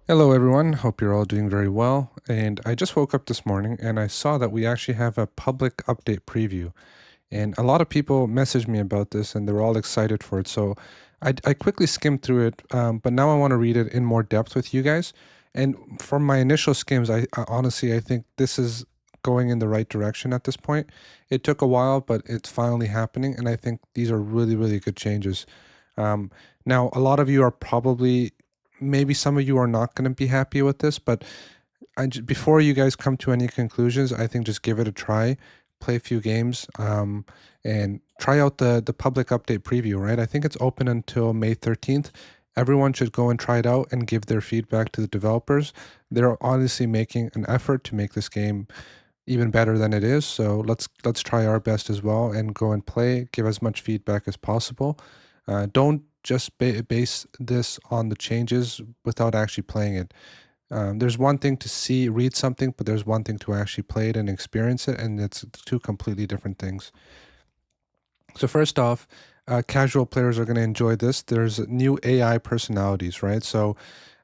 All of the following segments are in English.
Hello, everyone. Hope you're all doing very well. And I just woke up this morning and I saw that we actually have a public update preview. And a lot of people messaged me about this and they were all excited for it. So I quickly skimmed through it, but now I want to read it in more depth with you guys. And from my initial skims, I honestly, I think this is going in the right direction at this point. It took a while, but it's finally happening. And I think these are really, really good changes. Um, Now, a lot of you are probably, maybe some of you are not going to be happy with this, but before you guys come to any conclusions, I think just give it a try, play a few games, and try out the public update preview. Right? I think it's open until May 13th. Everyone should go and try it out and give their feedback to the developers. They're honestly making an effort to make this game even better than it is. So let's try our best as well and go and play. Give as much feedback as possible. Don't just base this on the changes without actually playing it. There's one thing to read something, but there's one thing to actually play it and experience it, and it's two completely different things. So first off, casual players are going to enjoy this. There's new AI personalities, right? So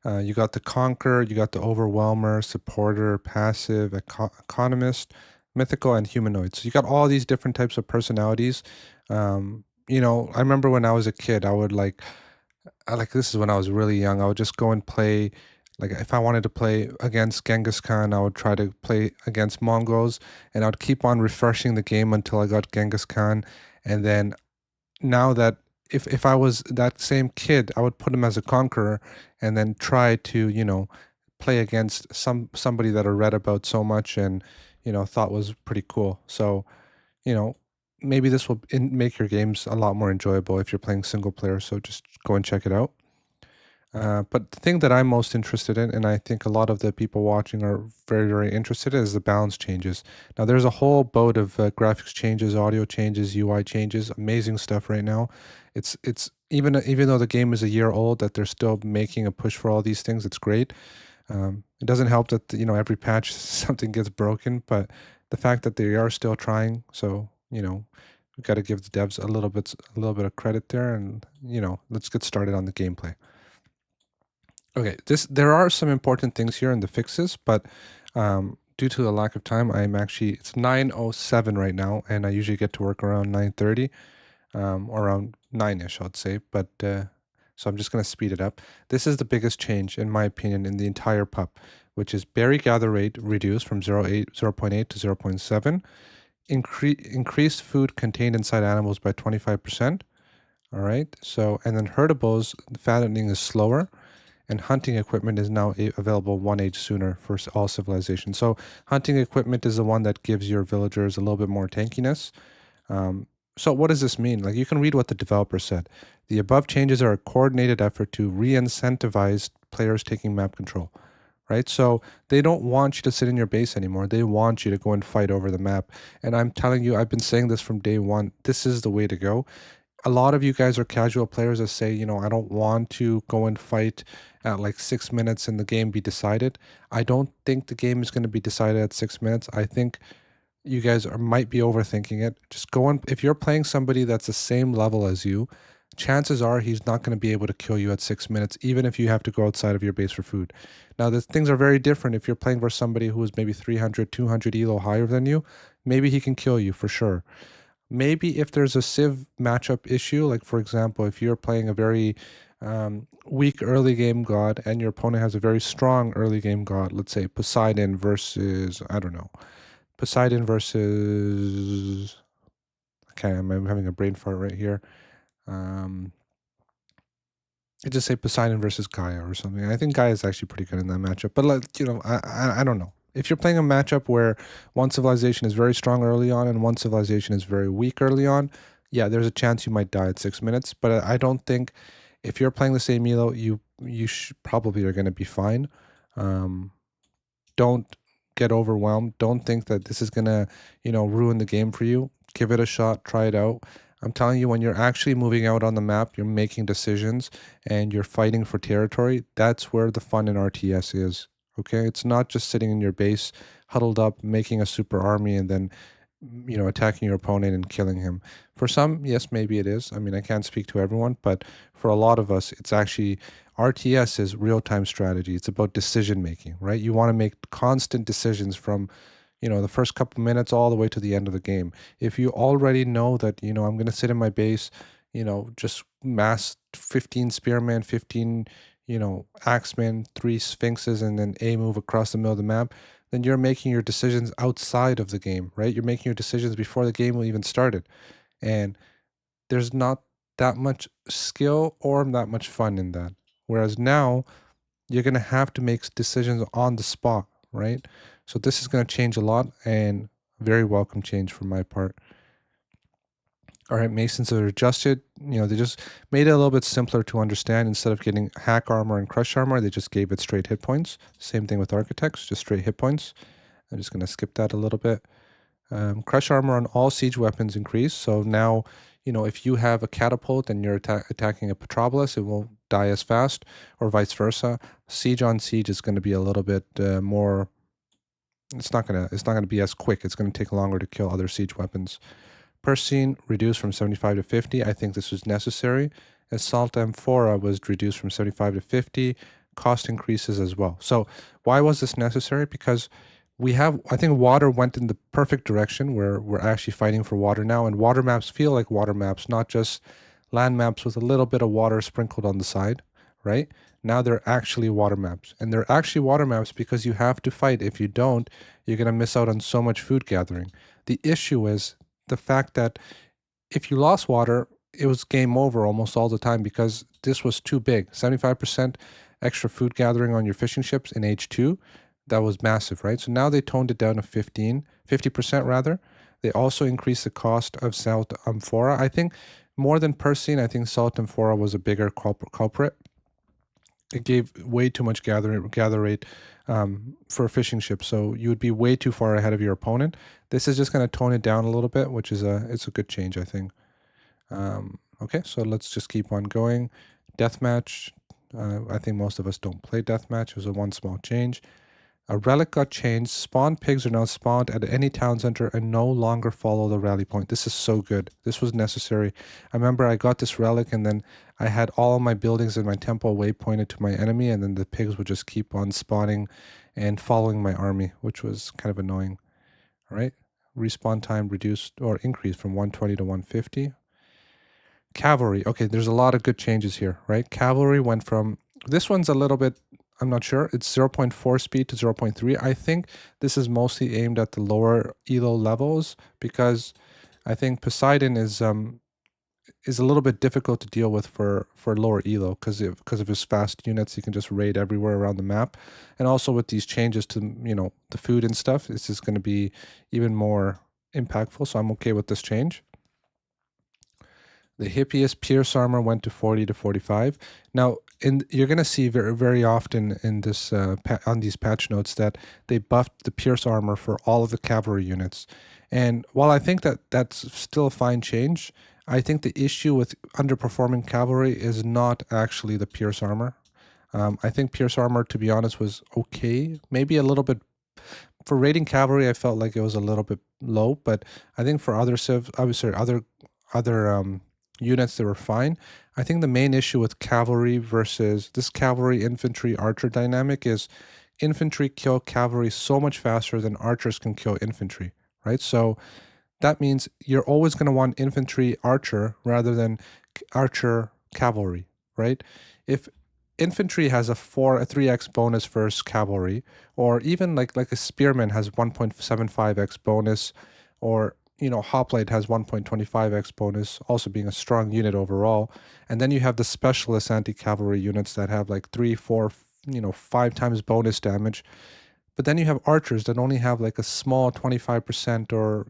you got the Conqueror, you got the Overwhelmer, Supporter, Passive, Economist, Mythical, and Humanoid. So you got all these different types of personalities. I remember when I was a kid, this is when I was really young. I would just go and play. Like if I wanted to play against Genghis Khan, I would try to play against Mongols, and I would keep on refreshing the game until I got Genghis Khan. And then now that if I was that same kid, I would put him as a conqueror, and then try to play against somebody that I read about so much and thought was pretty cool. So you know maybe this will make your games a lot more enjoyable if you're playing single player. So just go and check it out. But the thing that I'm most interested in, and I think a lot of the people watching are very, very interested in, is the balance changes. Now, there's a whole boat of graphics changes, audio changes, UI changes, amazing stuff right now. It's even though the game is a year old, that they're still making a push for all these things. It's great. It doesn't help that every patch something gets broken, but the fact that they are still trying, so we've got to give the devs a little bit of credit there, and let's get started on the gameplay. Okay, there are some important things here in the fixes, but due to the lack of time, it's 9:07 right now, and I usually get to work around 9:30, or around 9-ish, I'd say. But so I'm just gonna speed it up. This is the biggest change, in my opinion, in the entire pup, which is berry gather rate reduced from 0.8 to 0.7. Increased food contained inside animals by 25%. All right. So and then herdables, the fattening is slower, and hunting equipment is now available one age sooner for all civilizations. So hunting equipment is the one that gives your villagers a little bit more tankiness. So what does this mean? Like, you can read what the developer said. The above changes are a coordinated effort to re-incentivize players taking map control. Right? So they don't want you to sit in your base anymore. They want you to go and fight over the map. And I'm telling you, I've been saying this from day one. This is the way to go. A lot of you guys are casual players that say, I don't want to go and fight at like 6 minutes and the game be decided. I don't think the game is going to be decided at 6 minutes. I think you guys might be overthinking it. Just go on. If you're playing somebody that's the same level as you, chances are he's not going to be able to kill you at 6 minutes, even if you have to go outside of your base for food. Now, the things are very different. If you're playing for somebody who is maybe 300, 200 elo higher than you, maybe he can kill you for sure. Maybe if there's a Civ matchup issue, like for example, if you're playing a very weak early game god and your opponent has a very strong early game god, let's say Poseidon versus, I don't know, Poseidon versus, okay, I'm having a brain fart right here. I just say Poseidon versus Gaia or something. I think Gaia is actually pretty good in that matchup, but I don't know. If you're playing a matchup where one civilization is very strong early on and one civilization is very weak early on, yeah, there's a chance you might die at 6 minutes. But I don't think, if you're playing the same elo, you probably are going to be fine. Don't get overwhelmed. Don't think that this is going to ruin the game for you. Give it a shot. Try it out. I'm telling you, when you're actually moving out on the map, you're making decisions and you're fighting for territory. That's where the fun in RTS is. Okay, it's not just sitting in your base, huddled up, making a super army, and then attacking your opponent and killing him. For some, yes, maybe it is. I mean, I can't speak to everyone, but for a lot of us, it's actually RTS is real-time strategy. It's about decision making, right? You want to make constant decisions from, the first couple minutes all the way to the end of the game. If you already know that, I'm going to sit in my base, just mass 15 spearmen, 15, axemen, 3 sphinxes, and then a move across the middle of the map, then you're making your decisions outside of the game, right? You're making your decisions before the game will even started. And there's not that much skill or that much fun in that. Whereas now, you're going to have to make decisions on the spot, right? So this is going to change a lot, and very welcome change from my part. All right, Masons are adjusted. They just made it a little bit simpler to understand. Instead of getting hack armor and crush armor, they just gave it straight hit points. Same thing with architects, just straight hit points. I'm just going to skip that a little bit. Crush armor on all siege weapons increase. So now, if you have a catapult and you're attacking a Petropolis, it won't die as fast, or vice versa. Siege on siege is going to be a little bit more. It's not gonna be as quick. It's going to take longer to kill other siege weapons. Persine reduced from 75 to 50. I think this was necessary. Assault Amphora was reduced from 75 to 50. Cost increases as well. So why was this necessary? Because I think water went in the perfect direction where we're actually fighting for water now, and water maps feel like water maps, not just land maps with a little bit of water sprinkled on the side, right? Now they're actually water maps, and they're actually water maps because you have to fight. If you don't, you're going to miss out on so much food gathering. The issue is the fact that if you lost water, it was game over almost all the time because this was too big. 75% extra food gathering on your fishing ships in age 2, that was massive, right? So now they toned it down to 50% rather. They also increased the cost of Salt Amphora. I think more than Persine, I think Salt Amphora was a bigger culprit. It gave way too much gather rate for a fishing ship, so you would be way too far ahead of your opponent. This is just going to tone it down a little bit, which is it's a good change, I think. Okay, so let's just keep on going. Deathmatch. I think most of us don't play deathmatch. It was a one small change. A relic got changed. Spawn pigs are now spawned at any town center and no longer follow the rally point. This is so good. This was necessary. I remember I got this relic and then I had all of my buildings in my temple waypointed to my enemy, and then the pigs would just keep on spawning and following my army, which was kind of annoying. All right. Respawn time reduced or increased from 120 to 150. Cavalry. Okay, there's a lot of good changes here, right? Cavalry went from, this one's a little bit, I'm not sure, it's 0.4 speed to 0.3. I think this is mostly aimed at the lower elo levels because I think Poseidon is a little bit difficult to deal with for lower elo because of his fast units. He can just raid everywhere around the map, and also with these changes to the food and stuff, this is going to be even more impactful. So I'm okay with this change. The hippiest Pierce armor went to 40 to 45. Now, you're going to see very, very often in this on these patch notes that they buffed the Pierce armor for all of the cavalry units. And while I think that that's still a fine change, I think the issue with underperforming cavalry is not actually the Pierce armor. I think Pierce armor, to be honest, was okay. Maybe a little bit for raiding cavalry. I felt like it was a little bit low, but I think for other other units that were fine. I think the main issue with cavalry versus this cavalry infantry archer dynamic is infantry kill cavalry so much faster than archers can kill infantry, right? So that means you're always going to want infantry archer rather than archer cavalry, right? If infantry has a 3x bonus versus cavalry, or even like a spearman has 1.75x bonus, or hoplite has 1.25x bonus, also being a strong unit overall. And then you have the specialist anti-cavalry units that have like 3, 4, 5 times bonus damage. But then you have archers that only have like a small 25% or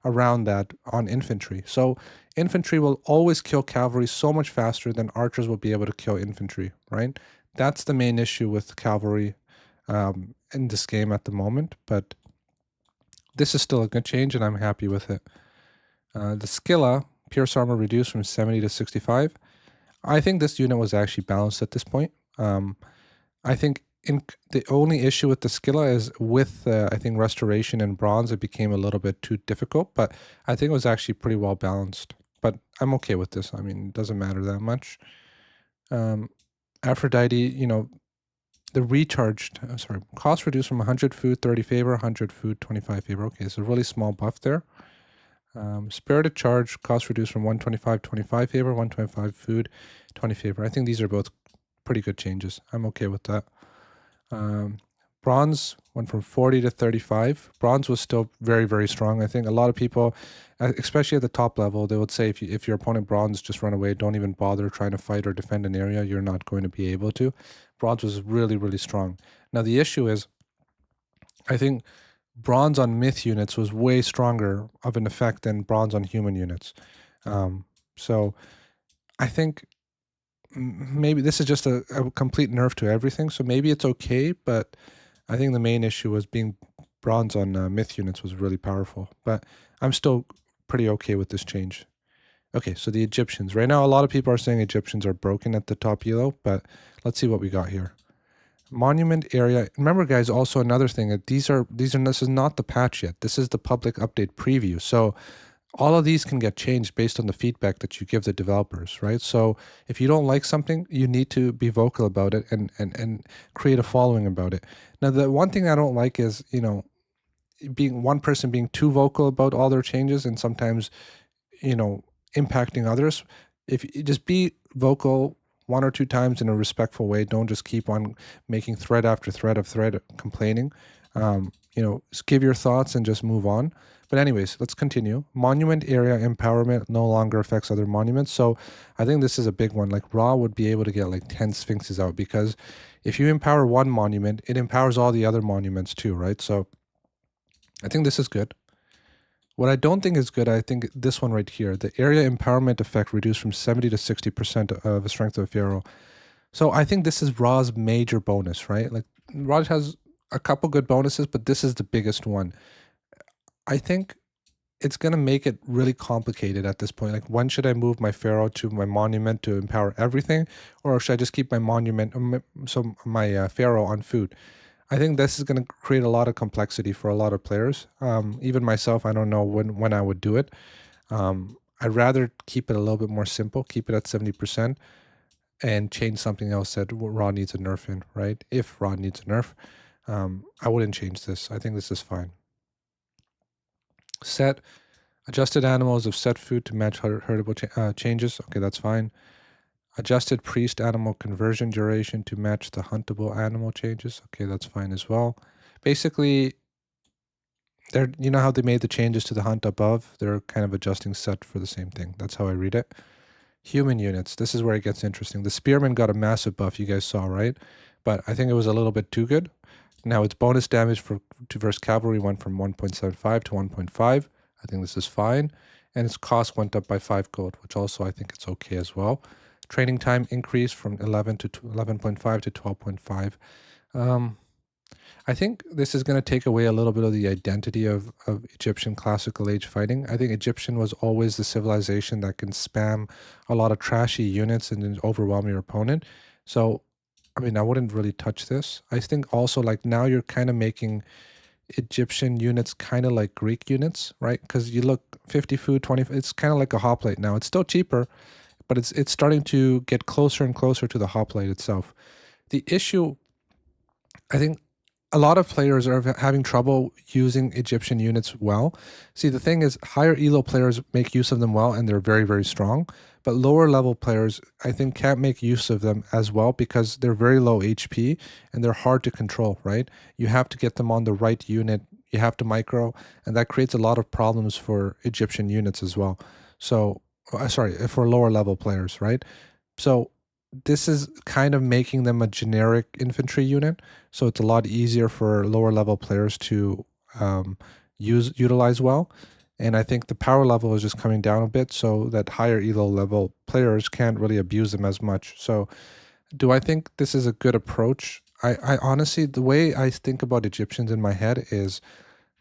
around that on infantry. So infantry will always kill cavalry so much faster than archers will be able to kill infantry, right? That's the main issue with cavalry in this game at the moment, but this is still a good change and I'm happy with it. The Skilla, Pierce Armor reduced from 70 to 65. I think this unit was actually balanced at this point. I think the only issue with the Skilla is with I think restoration and bronze, it became a little bit too difficult. But I think it was actually pretty well balanced. But I'm okay with this. I mean, it doesn't matter that much. Um, Aphrodite, the recharged, sorry, cost reduced from 100 food, 30 favor, 100 food, 25 favor. Okay, it's a really small buff there. Spirited Charge, cost reduced from 125, 25 favor, 125 food, 20 favor. I think these are both pretty good changes. I'm okay with that. Bronze went from 40 to 35. Bronze was still very, very strong. I think a lot of people, especially at the top level, they would say if your opponent bronze, just run away. Don't even bother trying to fight or defend an area. You're not going to be able to. Bronze was really, really strong. Now, the issue is, I think bronze on myth units was way stronger of an effect than bronze on human units. So I think maybe this is just a complete nerf to everything. So maybe it's okay, but I think the main issue was being bronze on myth units was really powerful. But I'm still pretty okay with this change. Okay, so the Egyptians. Right now, a lot of people are saying Egyptians are broken at the top elo, but let's see what we got here. Monument area. Remember, guys, also another thing that this is not the patch yet. This is the public update preview. So all of these can get changed based on the feedback that you give the developers, right? So if you don't like something, you need to be vocal about it and create a following about it. Now, the one thing I don't like is, being one person being too vocal about all their changes and sometimes, impacting others. If you just be vocal one or two times in a respectful way, don't just keep on making thread after thread of thread complaining. Just give your thoughts and just move on. But anyways, let's continue. Monument area empowerment no longer affects other monuments. So I think this is a big one. Like Ra would be able to get like 10 Sphinxes out because if you empower one monument, it empowers all the other monuments too, right? So I think this is good. What I don't think is good, I think this one right here, the area empowerment effect reduced from 70 to 60% of the strength of a pharaoh. So I think this is Ra's major bonus, right? Like Ra has a couple good bonuses, but this is the biggest one. I think it's going to make it really complicated at this point. Like, when should I move my pharaoh to my monument to empower everything? Or should I just keep my monument, my pharaoh on food? I think this is going to create a lot of complexity for a lot of players. Even myself, I don't know when I would do it. I'd rather keep it a little bit more simple, keep it at 70%, and change something else that Raw needs a nerf in, right? If Raw needs a nerf, I wouldn't change this. I think this is fine. Set adjusted animals of set food to match herdable changes. Okay, that's fine. Adjusted priest animal conversion duration to match the huntable animal changes. Okay, that's fine as well. Basically, you know how they made the changes to the hunt above? They're kind of adjusting set for the same thing. That's how I read it. Human units. This is where it gets interesting. The spearman got a massive buff, you guys saw, right? But I think it was a little bit too good. Now its bonus damage to verse cavalry went from 1.75 to 1.5. I think this is fine. And its cost went up by 5 gold, which also I think it's okay as well. Training time increased from 11 to 11.5 to 12.5. I think this is going to take away a little bit of the identity of Egyptian classical age fighting. I think Egyptian was always the civilization that can spam a lot of trashy units and then overwhelm your opponent. So, I mean, I wouldn't really touch this. I think also like now you're kind of making Egyptian units kind of like Greek units, right? Because you look 50 food, 20, it's kind of like a hoplite now. It's still cheaper, but it's starting to get closer and closer to the hoplite itself. The issue, I think a lot of players are having trouble using Egyptian units well. See, the thing is, higher elo players make use of them well, and they're very, very strong. But lower level players, I think, can't make use of them as well because they're very low HP and they're hard to control, right? You have to get them on the right unit. You have to micro, and that creates a lot of problems for Egyptian units as well. So, sorry, for lower level players, right? So this is kind of making them a generic infantry unit, so it's a lot easier for lower level players to utilize well. And I think the power level is just coming down a bit so that higher elo level players can't really abuse them as much. So do I think this is a good approach? I honestly, the way I think about Egyptians in my head is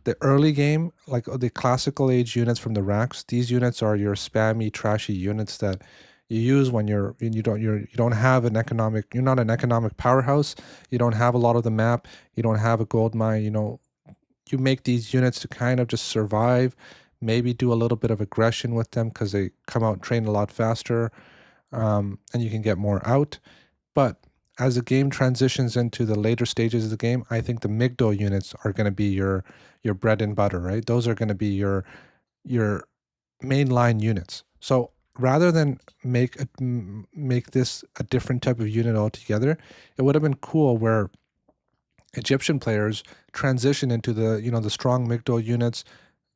the early game, like the classical age units from the racks, these units are your spammy, trashy units that you use when you don't have an economic, you're not an economic powerhouse, you don't have a lot of the map, you don't have a gold mine, you make these units to kind of just survive, maybe do a little bit of aggression with them because they come out and train a lot faster, and you can get more out. But as the game transitions into the later stages of the game, I think the Migdol units are going to be your bread and butter, right? Those are going to be your mainline units. So rather than make this a different type of unit altogether, it would have been cool where Egyptian players transition into the strong Migdol units,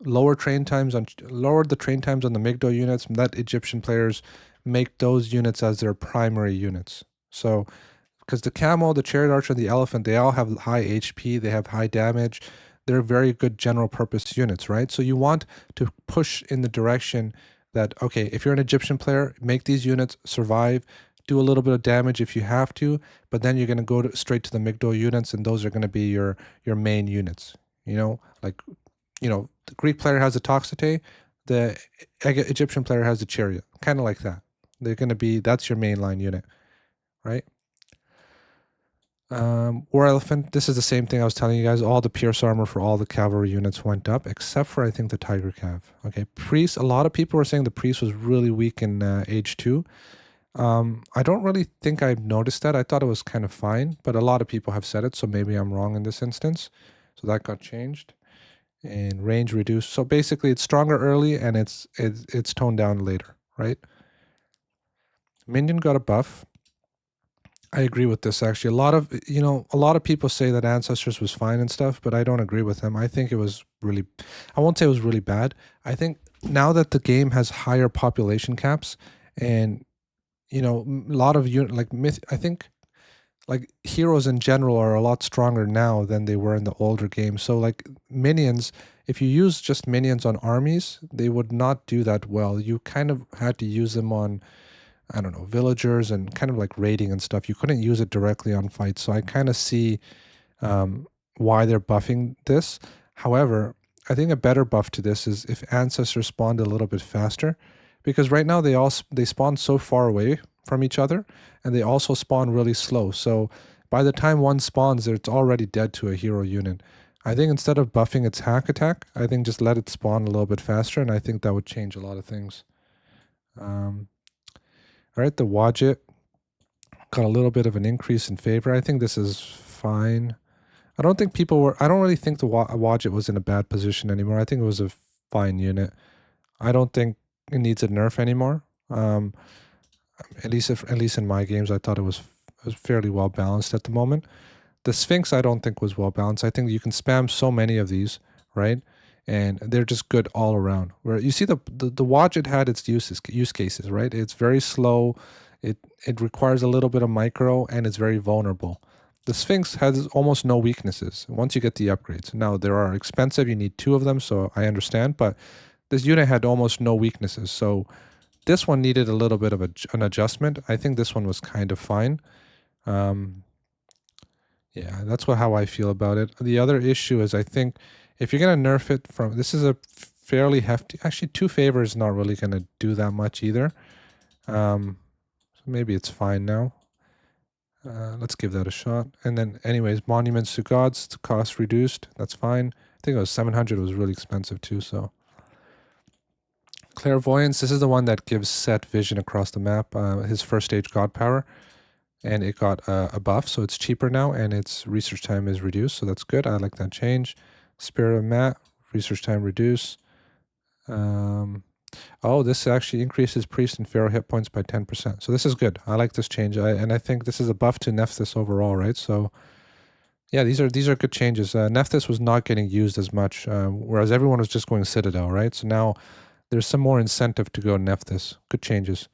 lower the train times on the Migdol units, and let Egyptian players make those units as their primary units. So because the camel, the chariot archer, and the elephant, they all have high HP, they have high damage. They're very good general purpose units, right? So you want to push in the direction that, okay, if you're an Egyptian player, make these units survive, do a little bit of damage if you have to, but then you're going to go straight to the Migdol units, and those are going to be your main units. Like, the Greek player has the Toxote, the Egyptian player has the chariot, kind of like that. That's your mainline unit, right? War Elephant, this is the same thing I was telling you guys. All the Pierce armor for all the cavalry units went up, except for, I think, the Tiger Cav. Okay, Priest, a lot of people were saying the Priest was really weak in Age 2. I don't really think I've noticed that. I thought it was kind of fine, but a lot of people have said it, so maybe I'm wrong in this instance. So that got changed. And range reduced. So basically it's stronger early and it's toned down later, right? Minion got a buff. I agree with this actually. A lot of people say that Ancestors was fine and stuff, but I don't agree with them. I think it was really, I won't say it was really bad. I think now that the game has higher population caps and a lot of I think like heroes in general are a lot stronger now than they were in the older games. So like minions, if you use just minions on armies, they would not do that well. You kind of had to use them on, I don't know, villagers and kind of like raiding and stuff. You couldn't use it directly on fights. So I kind of see why they're buffing this. However, I think a better buff to this is if ancestors spawned a little bit faster, because right now they spawn so far away from each other, and they also spawn really slow. So by the time one spawns, it's already dead to a hero unit. I think instead of buffing its hack attack, I think just let it spawn a little bit faster, and I think that would change a lot of things. All right, the Wadjet got a little bit of an increase in favor. I think this is fine. I don't really think the Wadjet was in a bad position anymore. I think it was a fine unit. I don't think it needs a nerf anymore. At least in my games, I thought it was fairly well balanced at the moment. The Sphinx, I don't think was well balanced. I think you can spam so many of these, right? And they're just good all around. Where you see the Wadjet had its use cases, right? It's very slow. It requires a little bit of micro, and it's very vulnerable. The Sphinx has almost no weaknesses once you get the upgrades. Now, they are expensive. You need 2 of them, so I understand. But this unit had almost no weaknesses. So this one needed a little bit of an adjustment. I think this one was kind of fine. Yeah, that's how I feel about it. The other issue is I think if you're going to nerf it this is a fairly hefty, actually 2 favors not really going to do that much either. So maybe it's fine now. Let's give that a shot. And then anyways, Monuments to Gods, the cost reduced. That's fine. I think it was 700. It was really expensive too, so. Clairvoyance, this is the one that gives Set vision across the map, his first stage god power. And it got a buff, so it's cheaper now, and its research time is reduced, so that's good. I like that change. Spirit of Matt, research time reduce. Oh, this actually increases priest and pharaoh hit points by 10%. So this is good. I like this change, and I think this is a buff to Nephthys overall, right? So yeah, these are good changes. Nephthys was not getting used as much, whereas everyone was just going Citadel, right? So now there's some more incentive to go Nephthys. Good changes.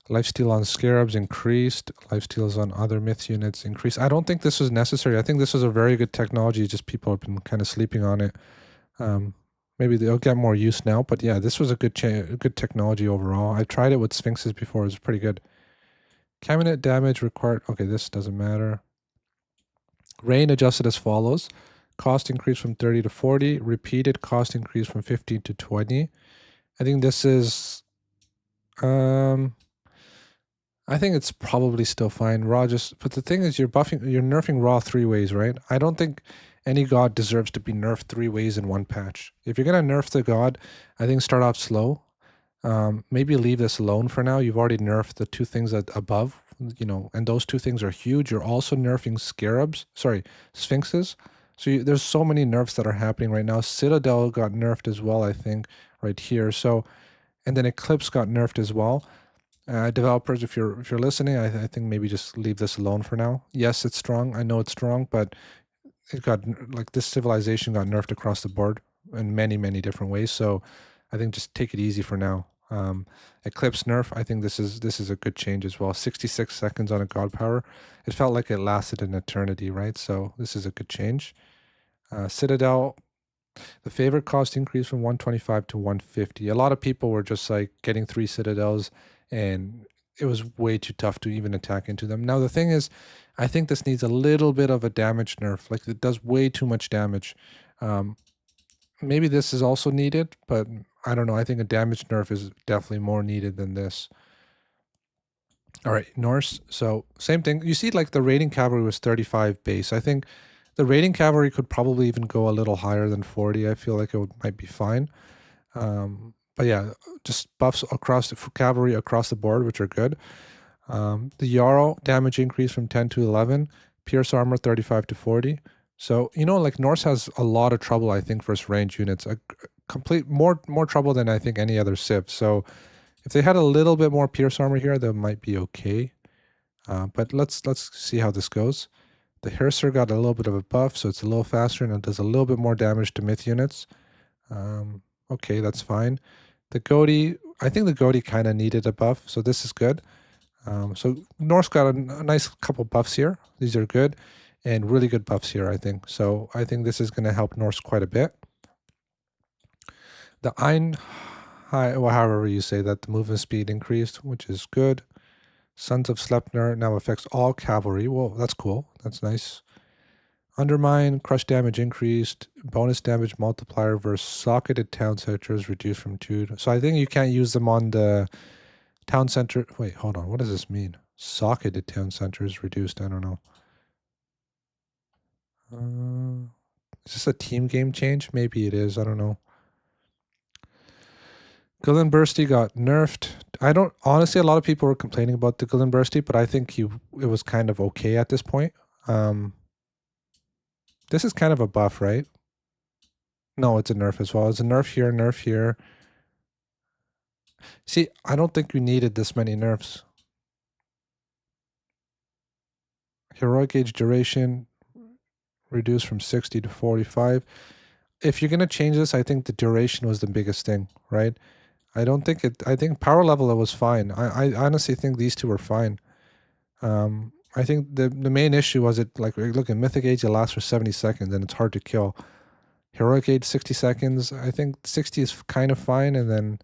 Lifesteal on Scarabs increased. Lifesteals on other myth units increased. I don't think this was necessary. I think this was a very good technology. Just people have been kind of sleeping on it. Maybe they'll get more use now. But yeah, this was a good technology overall. I tried it with Sphinxes before. It was pretty good. Cabinet damage required. Okay, this doesn't matter. Rain adjusted as follows. Cost increase from 30 to 40. Repeated cost increase from 15 to 20. I think this is Um, I think it's probably still fine. Raw just, but the thing is, you're nerfing Raw three ways, right? I don't think any god deserves to be nerfed three ways in one patch. If you're gonna nerf the god, I think start off slow. Maybe leave this alone for now. You've already nerfed the two things above, and those two things are huge. You're also nerfing sphinxes. So there's so many nerfs that are happening right now. Citadel got nerfed as well, I think, right here. So, and then Eclipse got nerfed as well. Developers, if you're listening, I think maybe just leave this alone for now. Yes, it's strong. I know it's strong, but like this civilization got nerfed across the board in many many different ways. So I think just take it easy for now. Eclipse nerf, I think this is a good change as well. 66 seconds on a god power. It felt like it lasted an eternity, right? So this is a good change. Citadel, the favorite cost increased from 125 to 150. A lot of people were just like getting 3 citadels, and it was way too tough to even attack into them. Now the thing is, I think this needs a little bit of a damage nerf. Like it does way too much damage. Um, Maybe this is also needed, but I don't know. I think a damage nerf is definitely more needed than this. All right, Norse. So same thing. You see, like the raiding cavalry was 35 base. I think the raiding cavalry could probably even go a little higher than 40. I feel like might be fine. But yeah, just buffs across the cavalry across the board, which are good. The Jarl damage increase from 10 to 11. Pierce armor 35 to 40. So, like Norse has a lot of trouble, I think, versus range units. A complete more trouble than I think any other civ. So if they had a little bit more pierce armor here, that might be okay. But let's see how this goes. The Hearser got a little bit of a buff, so it's a little faster and it does a little bit more damage to myth units. Okay, that's fine. The Goatee, I think the Goatee kind of needed a buff, so this is good. So Norse got a nice couple buffs here. These are good, and really good buffs here, I think. So I think this is going to help Norse quite a bit. The Ein, well, however you say that, the movement speed increased, which is good. Sons of Sleipnir now affects all cavalry. Well, that's cool. That's nice. Undermine, crush damage increased, bonus damage multiplier versus socketed town centers reduced from 2 to... So I think you can't use them on the town center. Wait, hold on. What does this mean? Socketed town centers reduced. I don't know. Is this a team game change? Maybe it is. I don't know. Gullinbursty got nerfed. I don't... Honestly, a lot of people were complaining about the Gullinbursty, but I think it was kind of okay at this point. This is kind of a buff, right? No, it's a nerf as well. It's a nerf here, nerf here. See, I don't think we needed this many nerfs. Heroic age duration reduced from 60 to 45. If you're going to change this, I think the duration was the biggest thing, right? I think power level it was fine. I honestly think these two were fine. I think the main issue was like, look at Mythic Age, it lasts for 70 seconds and it's hard to kill. Heroic Age, 60 seconds. I think 60 is kind of fine. And then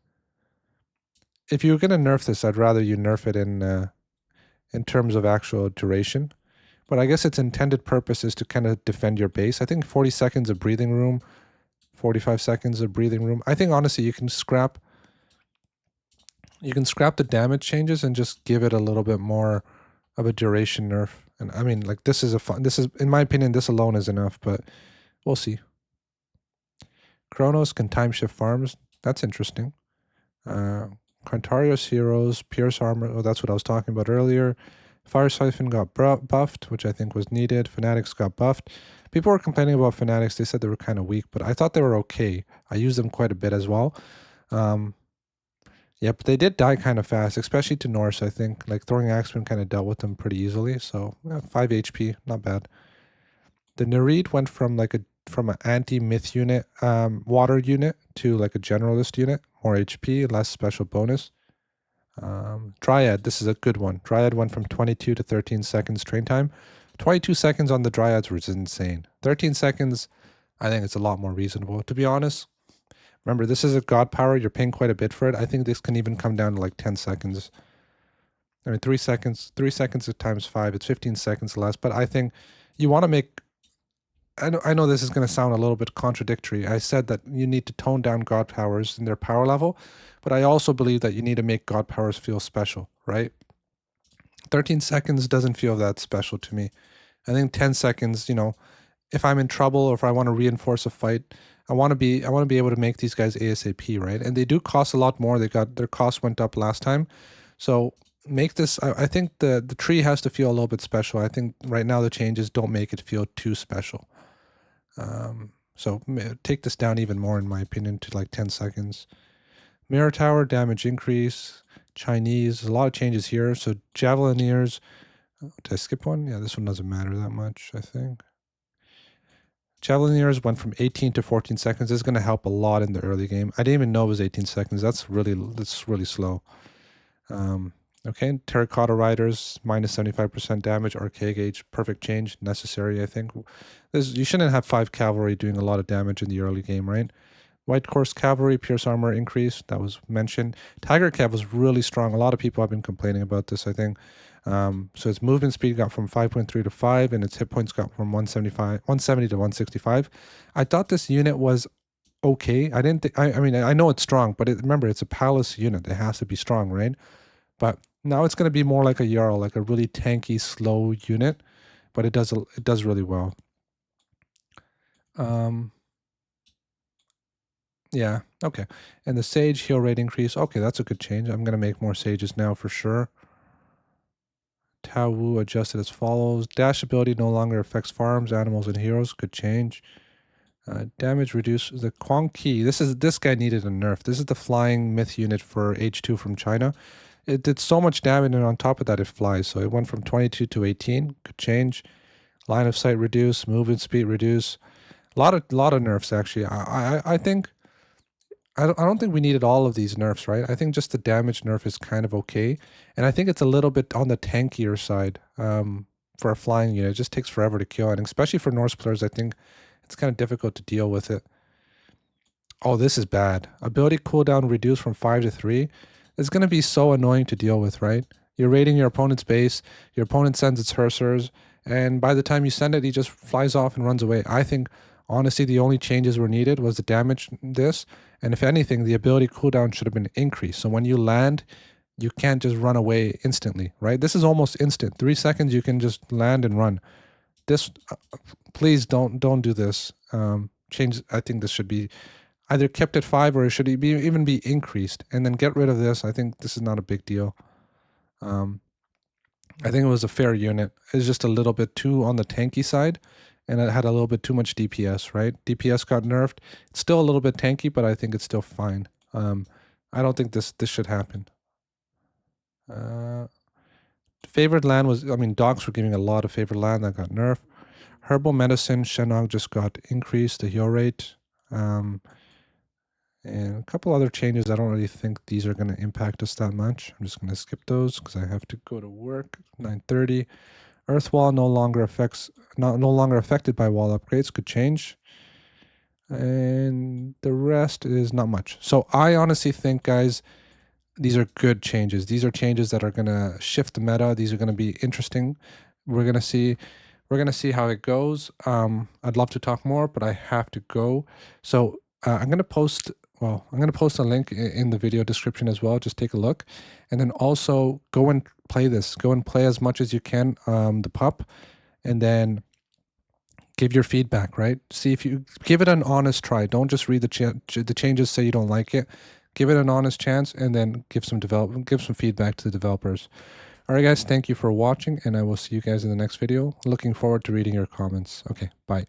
if you're going to nerf this, I'd rather you nerf it in terms of actual duration. But I guess its intended purpose is to kind of defend your base. I think 40 seconds of breathing room, 45 seconds of breathing room. I think honestly you can scrap the damage changes and just give it a little bit more of a duration nerf. And I mean, like this is in my opinion, this alone is enough, but we'll see. Kronos can time shift farms. That's interesting. Quantarios heroes, Pierce armor. Oh, that's what I was talking about earlier. Fire Siphon got buffed, which I think was needed. Fanatics got buffed. People were complaining about Fanatics. They said they were kind of weak, but I thought they were okay. I used them quite a bit as well. Yeah, but they did die kind of fast, especially to Norse, I think. Like Throwing Axeman kind of dealt with them pretty easily. So 5 HP, not bad. The Nereid went from an anti-myth unit, water unit to like a generalist unit. More HP, less special bonus. Dryad, this is a good one. Dryad went from 22 to 13 seconds train time. 22 seconds on the Dryads was insane. 13 seconds, I think it's a lot more reasonable. To be honest, remember, this is a god power. You're paying quite a bit for it. I think this can even come down to like 10 seconds. I mean, 3 seconds. 3 seconds times 5. It's 15 seconds less. But I think you want to make I know this is going to sound a little bit contradictory. I said that you need to tone down god powers in their power level, but I also believe that you need to make god powers feel special, right? 13 seconds doesn't feel that special to me. I think 10 seconds, if I'm in trouble or if I want to reinforce a fight, I want to be able to make these guys ASAP, right? And they do cost a lot more. Their cost went up last time. So make this I think the tree has to feel a little bit special. I think right now the changes don't make it feel too special. So take this down even more in my opinion to like 10 seconds. Mirror tower damage increase, Chinese, a lot of changes here. So javelineers, did I skip one? Yeah, this one doesn't matter that much, I think. Javelineers went from 18 to 14 seconds. This is going to help a lot in the early game. I didn't even know it was 18 seconds. That's really slow. Okay, Terracotta Riders, minus 75% damage, archaic age, perfect change, necessary, I think. You shouldn't have 5 cavalry doing a lot of damage in the early game, right? White Course Cavalry, Pierce Armor increase, that was mentioned. Tiger Cav was really strong. A lot of people have been complaining about this, I think. So its movement speed got from 5.3 to 5, and its hit points got from 170 to 165. I thought this unit was okay. I didn't think, I mean, I know it's strong, but remember, it's a palace unit. It has to be strong, right? But now it's going to be more like a Jarl, like a really tanky, slow unit, but it does really well. Yeah, okay. And the Sage heal rate increase, okay, that's a good change. I'm going to make more Sages now for sure. Tao Wu adjusted as follows. Dash ability no longer affects farms, animals, and heroes. Good change. Damage reduced. The Quang Qi. This guy needed a nerf. This is the flying myth unit for H2 from China. It did so much damage, and on top of that, it flies. So it went from 22 to 18. Good change. Line of sight reduce. Movement speed reduce. A lot of nerfs actually. I think. I don't think we needed all of these nerfs, right? I think just the damage nerf is kind of okay. And I think it's a little bit on the tankier side for a flying unit. It just takes forever to kill. And especially for Norse players, I think it's kind of difficult to deal with it. Oh, this is bad. Ability cooldown reduced from 5 to 3. It's going to be so annoying to deal with, right? You're raiding your opponent's base. Your opponent sends its Hersers. And by the time you send it, he just flies off and runs away. I think, honestly, the only changes were needed was the damage this. And if anything, the ability cooldown should have been increased. So when you land, you can't just run away instantly, right? This is almost instant. 3 seconds, you can just land and run. This, please don't do this. Change. I think this should be either kept at 5 or it should even be increased. And then get rid of this. I think this is not a big deal. I think it was a fair unit. It's just a little bit too on the tanky side. And it had a little bit too much DPS, right? DPS got nerfed. It's still a little bit tanky, but I think it's still fine. I don't think this should happen. Favorite land was, dogs were giving a lot of favorite land that got nerfed. Herbal medicine, Shenog just got increased, the heal rate. And a couple other changes. I don't really think these are going to impact us that much. I'm just going to skip those because I have to go to work. 9:30. Earthwall no longer affected by wall upgrades. Could change. And the rest is not much. So I honestly think, guys, these are good changes. These are changes that are going to shift the meta. These are going to be interesting. We're going to see how it goes. I'd love to talk more, but I have to go. So I'm going to post a link in the video description as well. Just take a look. And then also go and play this. Go and play as much as you can, the pup. And then give your feedback, right? See if you give it an honest try. Don't just read the changes, say you don't like it. Give it an honest chance and then give some feedback to the developers. All right, guys, thank you for watching, and I will see you guys in the next video. Looking forward to reading your comments. Okay, bye.